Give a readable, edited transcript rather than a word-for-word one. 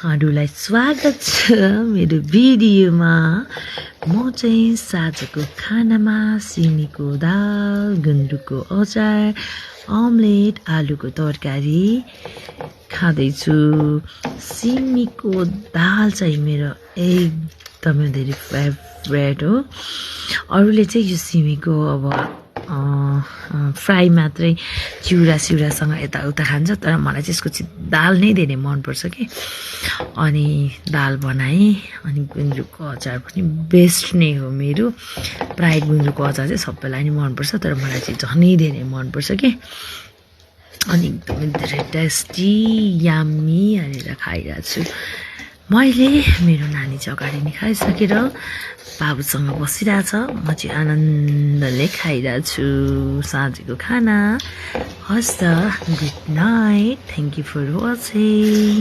हजुरलाई स्वागत छ मेरो भिडियोमा। म चाहिँ साँझको खानामा सिमीको दाल, गुन्द्रुकको अचार, अमलेट, आलुको तरकारी खाँदैछु। सिमीको दाल चाहिँ मेरो एकदमै धेरै फेभरेट हो। अरूले चाहिँ यो सिमीको अब फ्राई मात्रै चिउरासँग यताउता खान्छ, तर मलाई चाहिँ यसको चाहिँ दाल नै धेरै मनपर्छ कि। अनि दाल बनाएँ, अनि गुन्द्रुकको अचार पनि बेस्ट नै हो मेरो। प्राय गुन्द्रुकको अचार चाहिँ सबैलाई नै मनपर्छ, तर मलाई चाहिँ झनै धेरै मनपर्छ कि। अनि एकदमै धेरै टेस्टी याम्मी हालेर खाइरहेको छु। मैले मेरो नानी चाहिँ अगाडि नै खाइसकेर बाबुसँग बसिरहेछ, म चाहिँ आनन्दले खाइरहेको छु साँझको खाना। हस् त, good night, thank you for watching.